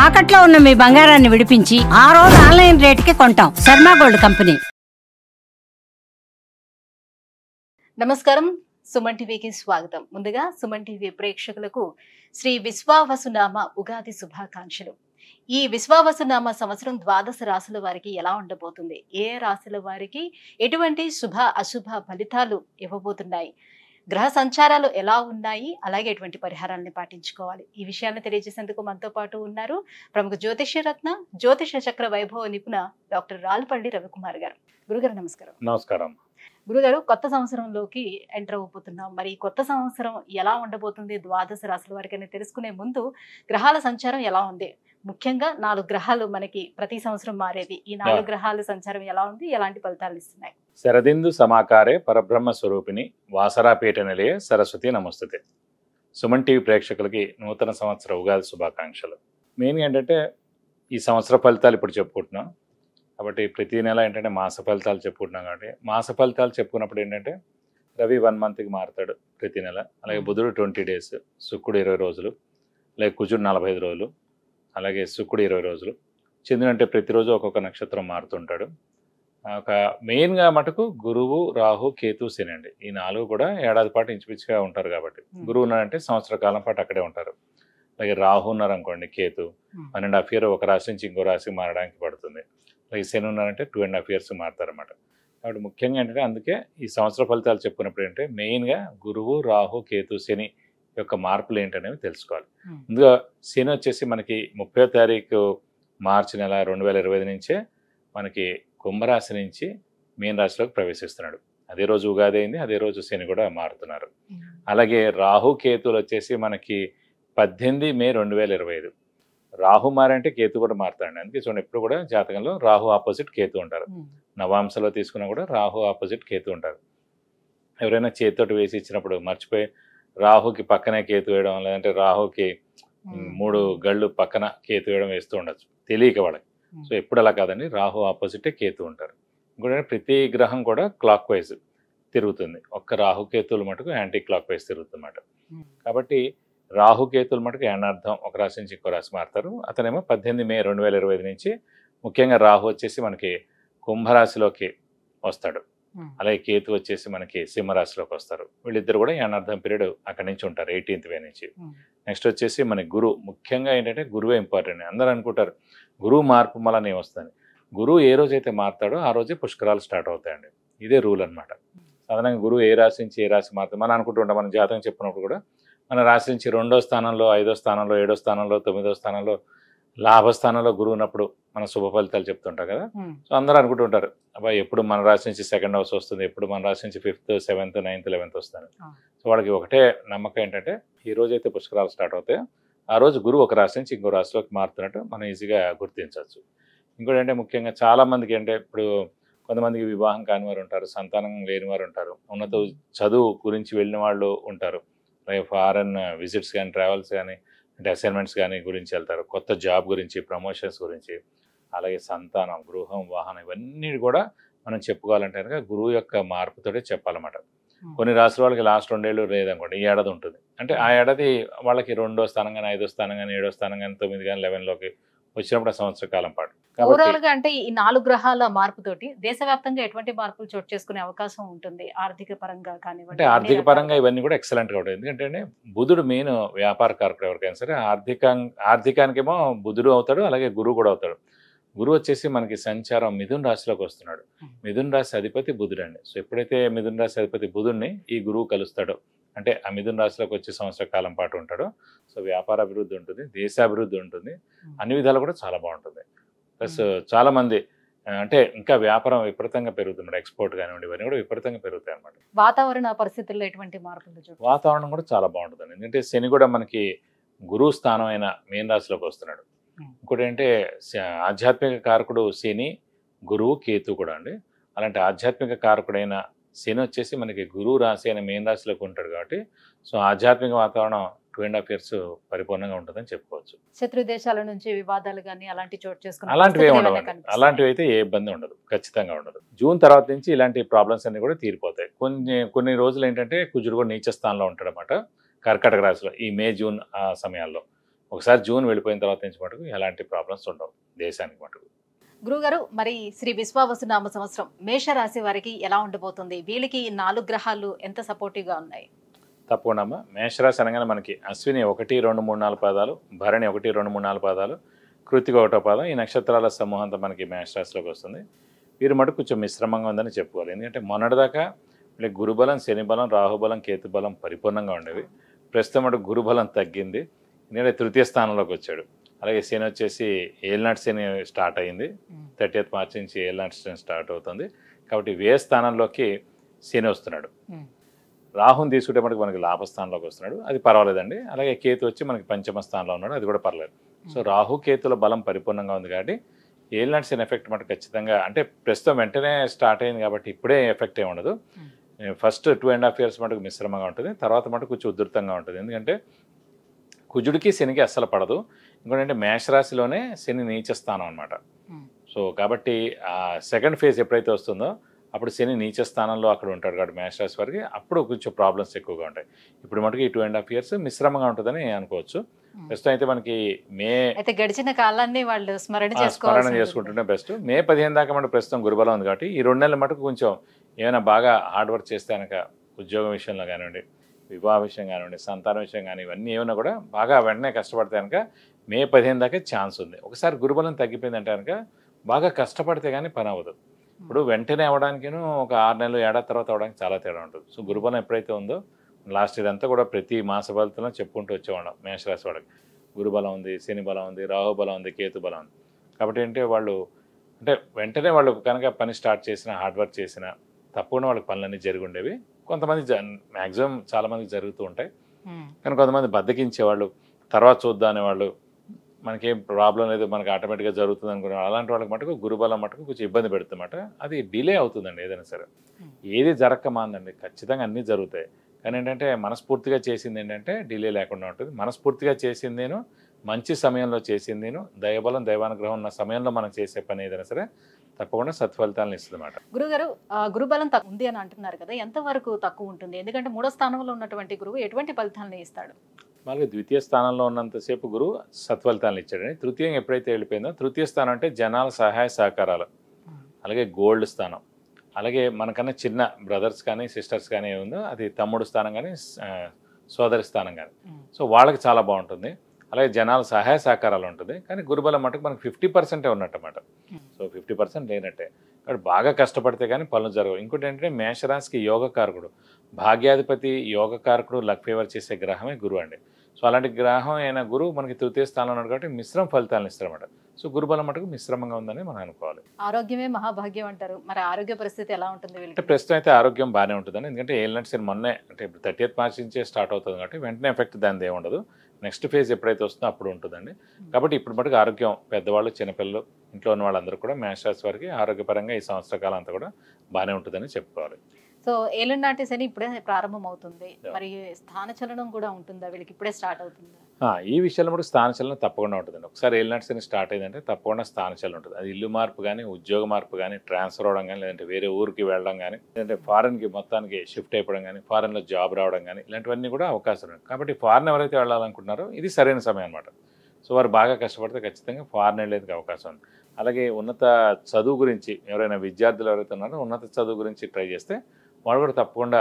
తాకట్లో ఉన్న మీ బంగారాన్ని విడిపించి ఆ రోజు ఆన్లైన్ రేటుకి కొంటాం. Sharma gold company. నమస్కారం, సుమన్ టీవీకి స్వాగతం. ముందుగా సుమన్ టీవీ ప్రేక్షకులకు శ్రీ విశ్వావసునామ ఉగాది శుభాకాంక్షలు. ఈ విశ్వావసునామ సంవత్సరం ద్వాదశ రాశుల వారికి ఎలా ఉండబోతుంది, ఏ రాశుల వారికి ఎటువంటి శుభ అశుభ ఫలితాలు ఇవ్వబోతున్నాయి, గ్రహ సంచారాలు ఎలా ఉన్నాయి, అలాగే ఎటువంటి పరిహారాలను పాటించుకోవాలి, ఈ విషయాన్ని తెలియజేసేందుకు మనతో పాటు ఉన్నారు ప్రముఖ జ్యోతిష్య రత్న జ్యోతిష చక్ర వైభవ నిపుణ డాక్టర్ రాల్పల్లి రవికుమార్ గారు. గురుగారు నమస్కారం. నమస్కారం. గురుగారు, కొత్త సంవత్సరంలోకి ఎంటర్ అయిపోతున్నాం. మరి కొత్త సంవత్సరం ఎలా ఉండబోతుంది ద్వాదశ రాశుల వారికి అని తెలుసుకునే ముందు గ్రహాల సంచారం ఎలా ఉంది, ముఖ్యంగా 4 గ్రహాలు మనకి ప్రతి సంవత్సరం మారేది, ఈ 4 గ్రహాల సంచారం ఎలా ఉంది, ఎలాంటి ఫలితాలు ఇస్తున్నాయి? శరదిందు సమాకారే పరబ్రహ్మ స్వరూపిణి వాసరాపీఠ నిలయ సరస్వతి నమస్తుతే. సుమన్ టీవీ ప్రేక్షకులకి నూతన సంవత్సర ఉగాది శుభాకాంక్షలు. మెయిన్గా ఏంటంటే ఈ సంవత్సర ఫలితాలు ఇప్పుడు చెప్పుకుంటున్నాం కాబట్టి ప్రతి నెల ఏంటంటే మాస ఫలితాలు చెప్పుకుంటున్నాం కాబట్టి మాస ఫలితాలు చెప్పుకున్నప్పుడు ఏంటంటే రవి 1 మంత్కి మారుతాడు ప్రతి నెల, అలాగే బుధుడు 20 డేస్, శుక్రుడు 20 రోజులు, అలాగే కుజుడు 45 రోజులు, అలాగే శుక్రుడు 20 రోజులు, చంద్రుడు అంటే ప్రతిరోజు ఒక్కొక్క నక్షత్రం మారుతుంటాడు. ఒక మెయిన్గా మటుకు గురువు, రాహు, కేతు, శని అండి. ఈ 4 కూడా ఏడాది పాటు ఇంచుమించుగా ఉంటారు కాబట్టి గురువు ఉన్నారంటే సంవత్సర కాలం పాటు అక్కడే ఉంటారు. అలాగే రాహు ఉన్నారనుకోండి, కేతు 1.5 ఇయర్ ఒక రాశి నుంచి ఇంకో రాశికి మారడానికి పడుతుంది. అలాగే శని ఉన్నారంటే 2.5 ఇయర్స్ మారుతారన్నమాట. కాబట్టి ముఖ్యంగా ఏంటంటే అందుకే ఈ సంవత్సర ఫలితాలు చెప్పుకున్నప్పుడు ఏంటంటే మెయిన్గా గురువు, రాహు, కేతు, శని యొక్క మార్పులు ఏంటనేవి తెలుసుకోవాలి. ముందుగా శని వచ్చేసి మనకి 30వ తారీఖు మార్చి నెల 2025 నుంచే మనకి కుంభరాశి నుంచి మీన రాశిలోకి ప్రవేశిస్తున్నాడు. అదే రోజు ఉగాది అయింది, అదే రోజు శని కూడా మారుతున్నారు. అలాగే రాహు కేతువులు వచ్చేసి మనకి 18 మే 2025. రాహు మారంటే కేతు కూడా మారుతాడు. అందుకే చూడండి ఎప్పుడు కూడా జాతకంలో రాహు ఆపోజిట్ కేతు ఉంటారు. నవాంశలో తీసుకున్నా కూడా రాహు ఆపోజిట్ కేతు ఉంటారు. ఎవరైనా చేతితోటి వేసి ఇచ్చినప్పుడు మర్చిపోయి రాహుకి పక్కనే కేతు వేయడం, లేదంటే రాహుకి 3 గళ్ళు పక్కన కేతు వేయడం వేస్తూ ఉండొచ్చు తెలియక వాళ్ళకి. సో ఎప్పుడు అలా కాదండి, రాహు ఆపోజిటే కేతు ఉంటారు. ఇంకోటి ప్రతి గ్రహం కూడా క్లాక్ వైజ్ తిరుగుతుంది, ఒక్క రాహుకేతువులు మటుకు యాంటీ క్లాక్ వైజ్ తిరుగుతుందన్నమాట. కాబట్టి రాహుకేతువులు మటుకు ఏనార్థం ఒక రాశి నుంచి ఇంకో రాశి మారుతారు. అతనేమో 18 మే 2025 నుంచి ముఖ్యంగా రాహు వచ్చేసి మనకి కుంభరాశిలోకి వస్తాడు, అలాగే కేతు వచ్చేసి మనకి సింహరాశిలోకి వస్తారు. వీళ్ళిద్దరు కూడా ఏనార్థం పీరియడ్ అక్కడి నుంచి ఉంటారు 18th మే నుంచి. నెక్స్ట్ వచ్చేసి మన గురువు, ముఖ్యంగా ఏంటంటే గురువే ఇంపార్టెంట్. అందరూ అనుకుంటారు గురువు మార్పు మళ్ళీ వస్తుంది. గురువు ఏ రోజైతే మారుతాడో ఆ రోజే పుష్కరాలు స్టార్ట్ అవుతాయండి. ఇదే రూల్ అనమాట. సాధారణంగా గురువు ఏ రాశి నుంచి ఏ రాశి మారుతుంది మనం అనుకుంటుంటాం. మన జాతకం చెప్పినప్పుడు కూడా మన రాశి నుంచి 2వ స్థానంలో, 5వ స్థానంలో, 7వ స్థానంలో, 9వ స్థానంలో, లాభస్థానంలో గురువు ఉన్నప్పుడు మన శుభ ఫలితాలు చెప్తుంటాం కదా. సో అందరూ అనుకుంటుంటారు అబ్బాయి ఎప్పుడు మన రాశి నుంచి 2nd హౌస్ వస్తుంది, ఎప్పుడు మన రాశి నుంచి 5th, 7th, 9th, 11th వస్తుంది. సో వాళ్ళకి ఒకటే నమ్మకం ఏంటంటే ఈ రోజైతే పుష్కరాలు స్టార్ట్ అవుతాయో ఆ రోజు గురువు ఒక రాశి నుంచి ఇంకో రాశిలోకి మారుతున్నట్టు మనం ఈజీగా గుర్తించవచ్చు. ఇంకోటి అంటే ముఖ్యంగా చాలామందికి అంటే ఇప్పుడు కొంతమందికి వివాహం కాని వారు ఉంటారు, సంతానం లేని వారు ఉంటారు, ఉన్నత చదువు గురించి వెళ్ళిన వాళ్ళు ఉంటారు, అలాగే ఫారెన్ విజిట్స్ కానీ, ట్రావెల్స్ కానీ, అంటే అసైన్మెంట్స్ కానీ గురించి వెళ్తారు, కొత్త జాబ్ గురించి, ప్రమోషన్స్ గురించి, అలాగే సంతానం, గృహం, వాహనం ఇవన్నీ కూడా మనం చెప్పుకోవాలంటే కనుక గురువు యొక్క మార్పుతోటే చెప్పాలన్నమాట. కొన్ని రాశుల వాళ్ళకి లాస్ట్ 2 ఏళ్ళు లేదనుకోండి, ఈ ఏడాది ఉంటుంది. అంటే ఆ ఏడాది వాళ్ళకి 2వ స్థానం కానీ, 5వ స్థానం కానీ, 7వ స్థానం కానీ, 9 కానీ, 11లోకి వచ్చినప్పుడు ఆ సంవత్సర కాలం పాటు. ఓవరాల్ గా అంటే ఈ 4 గ్రహాల మార్పుతోటి దేశవ్యాప్తంగా ఎటువంటి మార్పులు చోటు చేసుకునే అవకాశం ఉంటుంది? ఆర్థిక పరంగా కానివ్వండి, అంటే ఆర్థిక పరంగా ఇవన్నీ కూడా ఎక్సలెంట్గా ఉంటుంది. ఎందుకంటే బుధుడు మెయిన్ వ్యాపార కారకుడు. ఎవరికైనా సరే ఆర్థికానికేమో బుధుడు అవుతాడు, అలాగే గురువు కూడా అవుతాడు. గురువు వచ్చేసి మనకి సంచారం మిథున రాశిలోకి వస్తున్నాడు. మిథున రాశి అధిపతి బుధుడు అండి. సో ఎప్పుడైతే మిథున రాశి అధిపతి బుధుడిని ఈ గురువు కలుస్తాడో, అంటే ఆ మిథున రాశిలోకి వచ్చే సంవత్సర కాలం పాటు ఉంటాడు. సో వ్యాపార అభివృద్ధి ఉంటుంది, దేశాభివృద్ధి ఉంటుంది, అన్ని విధాలు కూడా చాలా బాగుంటుంది. ప్లస్ చాలామంది అంటే ఇంకా వ్యాపారం విపరీతంగా పెరుగుతుంది, ఎక్స్పోర్ట్ కానివ్వండి ఇవన్నీ కూడా విపరీతంగా పెరుగుతాయి అన్నమాట. వాతావరణ పరిస్థితుల్లో ఎటువంటి మార్పులు? వాతావరణం కూడా చాలా బాగుంటుంది. ఎందుకంటే శని కూడా మనకి గురువు స్థానం అయిన మీన రాశిలోకి వస్తున్నాడు. ఇంకోటి ఏంటంటే ఆధ్యాత్మిక కారకుడు శని, గురువు, కేతు కూడా అండి. అలాంటి ఆధ్యాత్మిక కారకుడైన శని వచ్చేసి మనకి గురువు రాశి అయిన మీన రాశిలోకి ఉంటాడు కాబట్టి సో ఆధ్యాత్మిక వాతావరణం 2.5 years పరిపూర్ణంగా ఉంటుందని చెప్పుకోవచ్చు. శత్రు దేశాల నుంచి వివాదాలు కానీ అలాంటి చోటు చేసుకుని అలాంటివి అయితే ఏ ఇబ్బంది ఉండదు, ఖచ్చితంగా ఉండదు. జూన్ తర్వాత నుంచి ఇలాంటి ప్రాబ్లమ్స్ అన్ని కూడా తీరిపోతాయి. కొన్ని రోజులు ఏంటంటే కుజుడు కూడా నీచ స్థానంలో ఉంటాడు అన్నమాట కర్కాటక రాశిలో ఈ మే జూన్ ఆ సమయాల్లో. ఒకసారి జూన్ వెళ్ళిపోయిన తర్వాత నుంచి మటుకు ఎలాంటి ప్రాబ్లమ్స్ ఉండవు దేశానికి మటుకు. గురుగారు, మరి శ్రీ విశ్వావసునామ సంవత్సరం మేషరాశి వారికి ఎలా ఉండబోతుంది? వీళ్ళకి ఈ 4 గ్రహాలు ఎంత సపోర్టివ్ గా ఉన్నాయి? తప్పకుండా అమ్మ. మేషరాశి అనగానే మనకి అశ్విని 1, 2, 3, 4 పాదాలు, భరణి 1, 2, 3, 4 పాదాలు, కృత్తిక 1వ పాదం, ఈ నక్షత్రాల సమూహంతో మనకి మేషరాశిలోకి వస్తుంది. వీరు మటుకు కొంచెం మిశ్రమంగా ఉందని చెప్పుకోవాలి. ఎందుకంటే మొన్నటిదాకా వీళ్ళకి గురుబలం, శని బలం, రాహుబలం, కేతుబలం పరిపూర్ణంగా ఉండేవి. ప్రస్తుతం మటుకు గురుబలం తగ్గింది, ఎందుకంటే తృతీయ స్థానంలోకి వచ్చాడు. అలాగే శని వచ్చేసి ఏలినాటి శని స్టార్ట్ అయింది, 30th మార్చి నుంచి ఏలినాటి శని స్టార్ట్ అవుతుంది. కాబట్టి వ్యయ స్థానంలోకి శని వస్తున్నాడు. రాహుని తీసుకుంటే మనకి లాభస్థానంలోకి వస్తున్నాడు, అది పర్వాలేదండి. అలాగే కేతు వచ్చి మనకి పంచమ స్థానంలో ఉన్నాడు, అది కూడా పర్లేదు. సో రాహు కేతుల బలం పరిపూర్ణంగా ఉంది కాబట్టి ఏలినాటి శని ఎఫెక్ట్ మనకు ఖచ్చితంగా, అంటే ప్రస్తుతం వెంటనే స్టార్ట్ అయింది కాబట్టి ఇప్పుడే ఎఫెక్ట్ ఏమి ఉండదు. ఫస్ట్ 2.5 years మటుకు మిశ్రమంగా ఉంటుంది, తర్వాత మటుకు కొంచెం ఉధృతంగా ఉంటుంది. ఎందుకంటే కుజుడికి శనికి అస్సలు పడదు. ఇంకోటంటే మేషరాశిలోనే శని నీచ స్థానం అనమాట. సో కాబట్టి ఆ సెకండ్ ఫేజ్ ఎప్పుడైతే వస్తుందో అప్పుడు శని నీచ స్థానంలో అక్కడ ఉంటాడు కాబట్టి మేషరాశి వారికి అప్పుడు కొంచెం ప్రాబ్లమ్స్ ఎక్కువగా ఉంటాయి. ఇప్పుడు మటుకు ఈ 2.5 years మిశ్రమంగా ఉంటుందని అనుకోవచ్చు. ప్రస్తుతం అయితే మనకి అయితే గడిచిన కాలాన్ని వాళ్ళు స్మరణ చేసుకుంటుంటే బెస్ట్. మే 15 దాకా మనకు ప్రస్తుతం గురుబలం ఉంది కాబట్టి ఈ 2 నెలల మటుకు కొంచెం ఏమైనా బాగా హార్డ్ వర్క్ చేస్తే కనుక ఉద్యోగం విషయంలో కానివ్వండి, వివాహ విషయం కానివ్వండి, సంతాన విషయం కానీ ఇవన్నీ ఏమైనా కూడా బాగా వెంటనే కష్టపడితే కనుక మే 15 దాకా ఛాన్స్ ఉంది. ఒకసారి గురుబలం తగ్గిపోయిందంటే కనుక బాగా కష్టపడితే కానీ పని అవ్వదు. ఇప్పుడు వెంటనే అవ్వడానికిను ఒక 6 నెలలు ఏడాది తర్వాత అవ్వడానికి చాలా తేడా ఉంటుంది. సో గురుబలం ఎప్పుడైతే ఉందో లాస్ట్ ఇదంతా కూడా ప్రతి మాస ఫలితంలో చెప్పుకుంటూ వచ్చేవాళ్ళం మేషరాశి వాళ్ళకి. గురుబలం ఉంది, శని బలం ఉంది, రాహు బలం ఉంది, కేతు బలం ఉంది. కాబట్టి ఏంటంటే వాళ్ళు అంటే వెంటనే వాళ్ళు కనుక పని స్టార్ట్ చేసినా, హార్డ్ వర్క్ చేసినా తప్పకుండా వాళ్ళకి పనులన్నీ జరిగి ఉండేవి. కొంతమంది మ్యాక్సిమం చాలామందికి జరుగుతూ ఉంటాయి, కానీ కొంతమంది బద్దకించేవాళ్ళు, తర్వాత చూద్దాం అనేవాళ్ళు, మనకేం ప్రాబ్లం లేదు మనకి ఆటోమేటిక్గా జరుగుతుంది అనుకునే అలాంటి వాళ్ళకి మటుకు గురుబలం మటుకు కొంచెం ఇబ్బంది పెడుతుందన్నమాట. అది డిలే అవుతుందండి. ఏదైనా సరే ఏది జరగక మాందండి, ఖచ్చితంగా అన్నీ జరుగుతాయి. కానీ ఏంటంటే మనస్ఫూర్తిగా చేసింది ఏంటంటే డిలే లేకుండా ఉంటుంది. మనస్ఫూర్తిగా చేసింది నేను, మంచి సమయంలో చేసింది నేను, దైవబలం దైవానుగ్రహం ఉన్న సమయంలో మనం చేసే పని ఏదైనా సరే తప్పకుండా సత్ఫలితాలను ఇస్తుంది అన్నమాట. గురుగారు, గురుబలం ఉంది అని అంటున్నారు కదా, ఎంతవరకు తక్కువ ఉంటుంది? ఎందుకంటే 3వ స్థానంలో ఉన్నటువంటి గురువు ఎటువంటి ఫలితాలను ఇస్తాడు? వాళ్ళకి ద్వితీయ స్థానంలో ఉన్నంతసేపు గురువు సత్ఫలితాలను ఇచ్చాడని. తృతీయం ఎప్పుడైతే వెళ్ళిపోయిందో, తృతీయ స్థానం అంటే జనాల సహాయ సహకారాలు, అలాగే గోల్డ్ స్థానం, అలాగే మనకన్నా చిన్న బ్రదర్స్ కానీ సిస్టర్స్ కానీ ఏముందో అది తమ్ముడు స్థానం కానీ సోదరి స్థానం కానీ, సో వాళ్ళకి చాలా బాగుంటుంది. అలాగే జనాల సహాయ సహకారాలు ఉంటుంది. కానీ గురుబలం మటుకు మనకు 50% ఉన్నట్టమాట. సో 50% లేనట్టే. కాబట్టి బాగా కష్టపడితే కానీ పనులు జరగవు. ఇంకోటి ఏంటంటే మేషరాశికి యోగకారకుడు, భాగ్యాధిపతి, యోగకారకుడు, లక్ ఫేవర్ చేసే గ్రహమే గురువు అండి. సో అలాంటి గ్రహం అయిన గురువు మనకి తృతీయ స్థానంలో ఉన్నాడు కాబట్టి మిశ్రమ ఫలితాలను ఇస్తారన్నమాట. సో గురుబలం మటుకు మిశ్రమంగా ఉందని మనం అనుకోవాలి. ఆరోగ్యమే మహాభాగ్యం అంటారు. మరి ఆరోగ్య పరిస్థితి ఎలా ఉంటుంది? అంటే ప్రస్తుతం అయితే ఆరోగ్యం బాగానే ఉంటుందని, ఎందుకంటే ఏలినాటి శని మొన్నే అంటే ఇప్పుడు 30th మార్చి నుంచే స్టార్ట్ అవుతుంది కాబట్టి వెంటనే ఎఫెక్ట్ దానిది ఏమి ఉండదు. నెక్స్ట్ ఫేజ్ ఎప్పుడైతే వస్తుందో అప్పుడు ఉంటుందండి. కాబట్టి ఇప్పుడు మటుకు ఆరోగ్యం, పెద్దవాళ్ళు, చిన్నపిల్లలు, ఇంట్లో ఉన్న వాళ్ళందరూ కూడా మేషరాశి వారికి ఆరోగ్యపరంగా ఈ సంవత్సర కాలం అంతా కూడా బాగానే ఉంటుందని చెప్పుకోవాలి. సో ఏలినాటి శని ఇప్పుడే ప్రారంభం అవుతుంది, మరి స్థానచలనం కూడా ఉంటుందా వీళ్ళకి? ఇప్పుడే స్టార్ట్ అవుతుందా? ఈ విషయంలో కూడా స్థానచలనం తప్పకుండా ఉంటుందండి. ఒకసారి ఏలినాటి శని స్టార్ట్ అయిందంటే తప్పకుండా స్థానచలనం ఉంటుంది. అది ఇల్లు మార్పు కానీ, ఉద్యోగ మార్పు కానీ, ట్రాన్స్ఫర్ అవ్వడం కానీ, లేదంటే వేరే ఊరికి వెళ్ళడం కానీ, లేదంటే ఫారెన్కి మొత్తానికి షిఫ్ట్ అయిపోవడం కానీ, ఫారెన్లో జాబ్ రావడం కానీ, ఇలాంటివన్నీ కూడా అవకాశం ఉంది. కాబట్టి ఫారెన్ ఎవరైతే వెళ్ళాలనుకుంటున్నారో ఇది సరైన సమయం అనమాట. సో వారు బాగా కష్టపడితే ఖచ్చితంగా ఫారెన్ వెళ్ళేందుకు అవకాశం ఉంది. అలాగే ఉన్నత చదువు గురించి ఎవరైనా విద్యార్థులు ఎవరైతే ఉన్నారో ఉన్నత చదువు గురించి ట్రై చేస్తే వాళ్ళు కూడా తప్పకుండా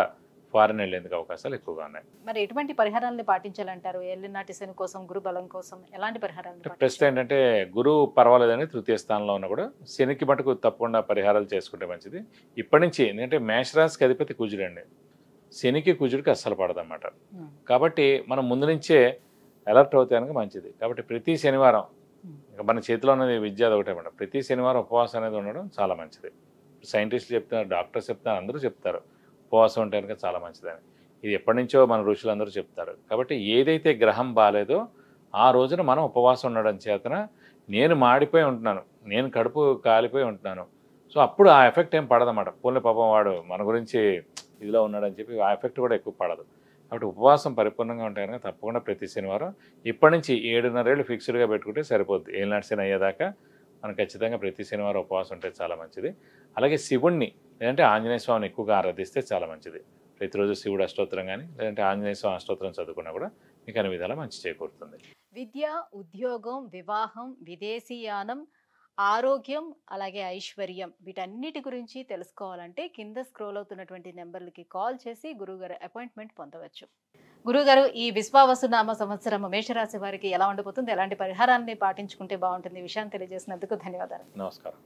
ఫారెన్ వెళ్ళేందుకు అవకాశాలు ఎక్కువగా ఉన్నాయి. మరి ఎటువంటి పరిహారాలను పాటించాలంటారు ఏలినాటి శని కోసం, గురు బలం కోసం ఎలాంటి పరిహారాలు? ప్రస్తుతం ఏంటంటే గురువు పర్వాలేదని తృతీయ స్థానంలో ఉన్నా కూడా శనికి మటుకు తప్పకుండా పరిహారాలు చేసుకుంటే మంచిది ఇప్పటి నుంచి. ఎందుకంటే మేషరాశికి అధిపతి కుజుడు అండి, శనికి కుజుడికి అస్సలు పడదన్నమాట. కాబట్టి మనం ముందు నుంచే అలర్ట్ అవుతే కనుక మంచిది. కాబట్టి ప్రతి శనివారం మన చేతిలో ఉన్నది విద్య అది ఒకటే అన్నమాట. ప్రతి శనివారం ఉపవాసం అనేది ఉండడం చాలా మంచిది. సైంటిస్టులు చెప్తున్నారు, డాక్టర్స్ చెప్తున్నారు, అందరూ చెప్తారు ఉపవాసం ఉంటే కనుక చాలా మంచిదని. ఇది ఎప్పటి నుంచో మన ఋషులు అందరూ చెప్తారు. కాబట్టి ఏదైతే గ్రహం బాగాలేదో ఆ రోజున మనం ఉపవాసం ఉండడం చేతన నేను మాడిపోయి ఉంటున్నాను, నేను కడుపు కాలిపోయి ఉంటున్నాను, సో అప్పుడు ఆ ఎఫెక్ట్ ఏం పడదన్నమాట. పోన్లే పాపం వాడు మన గురించి ఇదిలో ఉన్నాడని చెప్పి ఆ ఎఫెక్ట్ కూడా ఎక్కువ పడదు. కాబట్టి ఉపవాసం పరిపూర్ణంగా ఉంటే కనుక తప్పకుండా ప్రతి శనివారం ఇప్పటి నుంచి 7.5 ఏళ్ళు ఫిక్స్డ్గా పెట్టుకుంటే సరిపోద్ది. ఏలినాటి శని అయ్యేదాకా మనం ఖచ్చితంగా ప్రతి శనివారం ఉపవాసం ఉంటే చాలా మంచిది. అలాగే శివుణ్ణి లేదంటే ఆంజనేయ స్వామిని ఎక్కువగా ఆరాధిస్తే చాలా మంచిది. ప్రతిరోజు శివుడు అష్టోత్తరం కానీ లేదంటే ఆంజనేయ స్వామి అష్టోత్తరం చదువుకున్నా కూడా మీకు అన్ని విధాలా మంచి చేకూరుతుంది. విద్య, ఉద్యోగం, వివాహం, విదేశీయానం, ఆరోగ్యం, అలాగే ఐశ్వర్యం వీటన్నిటి గురించి తెలుసుకోవాలంటే కింద స్క్రోల్ అవుతున్నటువంటి నెంబర్లకి కాల్ చేసి గురువుగారు అపాయింట్మెంట్ పొందవచ్చు. గురుగారు, ఈ విశ్వావసునామ సంవత్సరం మేషరాశి వారికి ఎలా ఉండబోతుంది, ఎలాంటి పరిహారాన్ని పాటించుకుంటే బాగుంటుంది, ఈ విషయాన్ని తెలియజేసినందుకు ధన్యవాదాలు. నమస్కారం.